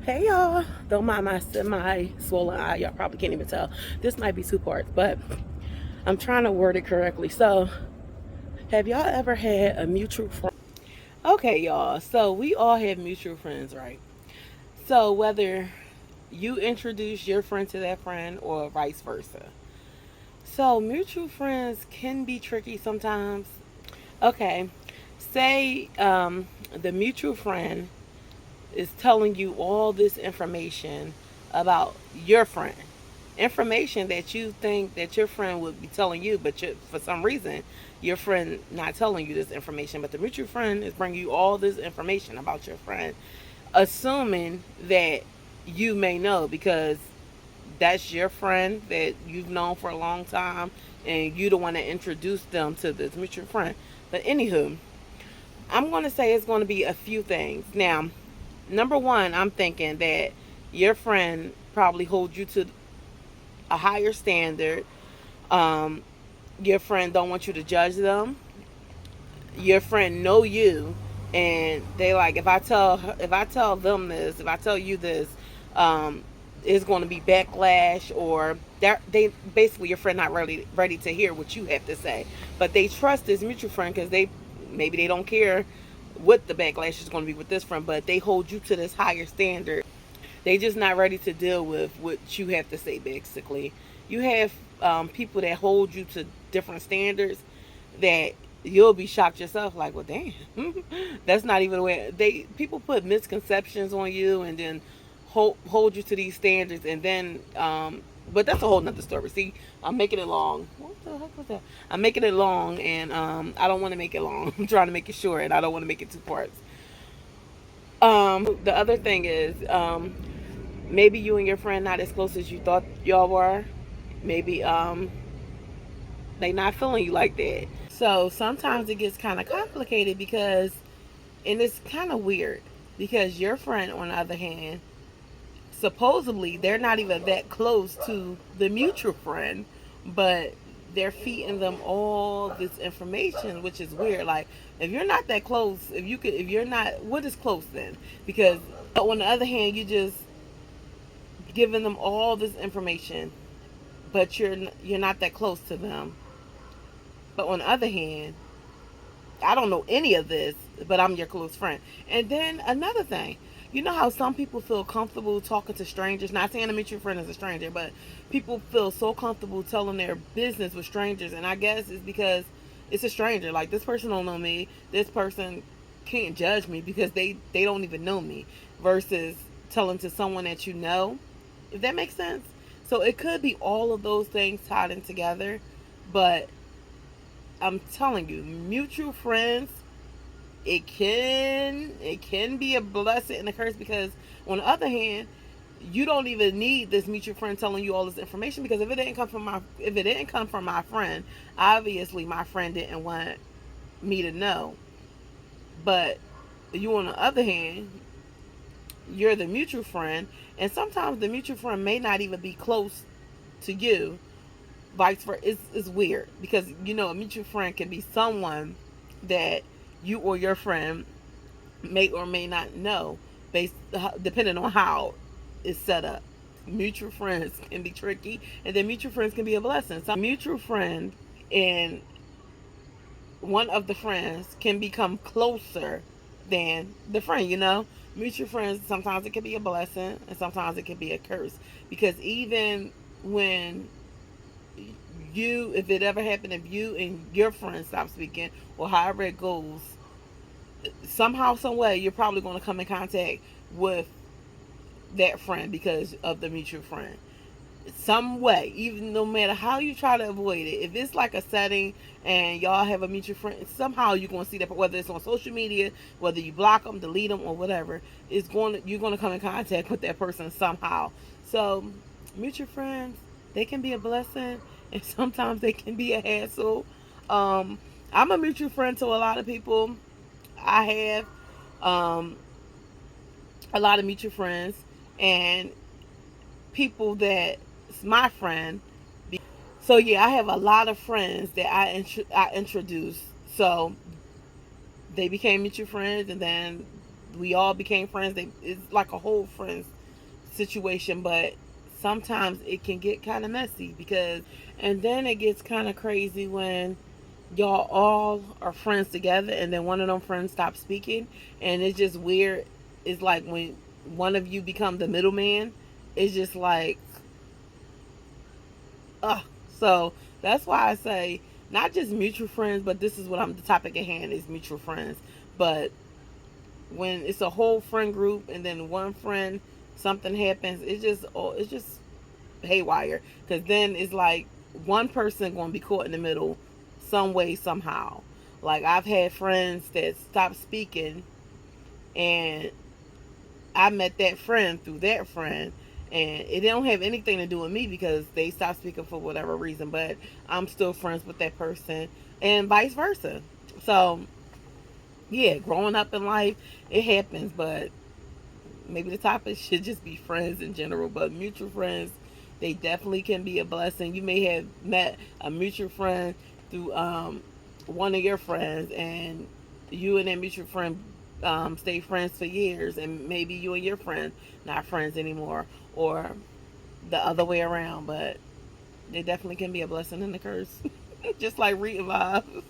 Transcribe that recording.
Hey y'all, don't mind my semi-swollen eye. Y'all probably can't even tell. This might be two parts, but I'm trying to word it correctly. So, have y'all ever had a mutual friend? Okay, y'all. So, we all have mutual friends, right? So, whether you introduce your friend to that friend or vice versa. So, mutual friends can be tricky sometimes. Okay, say the mutual friend is telling you all this information about your friend. Information that you think that your friend would be telling you, but for some reason, your friend not telling you this information. But the mutual friend is bringing you all this information about your friend, assuming that you may know because that's your friend that you've known for a long time, and you don't want to introduce them to this mutual friend. But anywho, I'm going to say it's going to be a few things. Now, number one, I'm thinking that your friend probably holds you to a higher standard. Um, your friend don't want you to judge them. Your friend know you, and they like if I tell them this, if I tell you this, um, it's going to be backlash, or they basically your friend not ready to hear what you have to say, but they trust this mutual friend because maybe they don't care what the backlash is going to be with this friend, but they hold you to this higher standard. They just not ready to deal with what you have to say. Basically, you have people that hold you to different standards that you'll be shocked yourself. Like, well, damn, that's not even the way people put misconceptions on you, and then hold you to these standards, and then but that's a whole nother story. See, I'm making it long. What the heck was that? I'm making it long, and I don't want to make it long. I'm trying to make it short, and I don't want to make it two parts. The other thing is, maybe you and your friend not as close as you thought y'all were. Maybe they not feeling you like that. So sometimes it gets kind of complicated because, and it's kind of weird because your friend, on the other hand, supposedly they're not even that close to the mutual friend, but they're feeding them all this information, which is weird. Like, if you're not that close, if you're not, what is close then? Because on the other hand, you just giving them all this information, but you're not that close to them. But on the other hand, I don't know any of this, but I'm your close friend. And then another thing, you know how some people feel comfortable talking to strangers? Not saying a mutual friend is a stranger, but people feel so comfortable telling their business with strangers. And I guess it's because it's a stranger. Like, this person don't know me. This person can't judge me because they don't even know me. Versus telling to someone that you know, if that makes sense. So it could be all of those things tied in together, but I'm telling you, mutual friends, it can be a blessing and a curse because on the other hand, you don't even need this mutual friend telling you all this information, because if it didn't come from my friend, obviously my friend didn't want me to know. But you, on the other hand, you're the mutual friend, and sometimes the mutual friend may not even be close to you. Vice versa. It's weird because a mutual friend can be someone that you or your friend may or may not know, based depending on how it's set up. Mutual friends can be tricky, and then mutual friends can be a blessing. Some mutual friend and one of the friends can become closer than the friend. Mutual friends, sometimes it can be a blessing, and sometimes it can be a curse, because even when if it ever happened, if you and your friend stop speaking, or however it goes, somehow, some way, you're probably going to come in contact with that friend because of the mutual friend. Some way, even no matter how you try to avoid it, if it's like a setting and y'all have a mutual friend, somehow you're going to see that, whether it's on social media, whether you block them, delete them, or whatever, you're going to come in contact with that person somehow. So mutual friends, they can be a blessing, and sometimes they can be a hassle. um I'm a mutual friend to a lot of people. I have um a lot of mutual friends, and people that's my friend. So yeah, I have a lot of friends that I introduced. So they became mutual friends, and then we all became friends. It's like a whole friends situation, but sometimes it can get kind of messy because, and then it gets kind of crazy when y'all all are friends together and then one of them friends stops speaking, and it's just weird. It's like when one of you become the middleman, it's just like, ugh. So that's why I say not just mutual friends, but this is what I'm the topic at hand is mutual friends. But when it's a whole friend group and then one friend something happens, it's just haywire, because then it's like one person going to be caught in the middle some way somehow. Like I've had friends that stopped speaking, and I met that friend through that friend, and it don't have anything to do with me because they stopped speaking for whatever reason, but I'm still friends with that person, and vice versa. So yeah, growing up in life, it happens, but maybe the topic should just be friends in general. But mutual friends, they definitely can be a blessing. You may have met a mutual friend through one of your friends, and you and that mutual friend stay friends for years, and maybe you and your friend not friends anymore, or the other way around. But they definitely can be a blessing and a curse, just like reading vibes.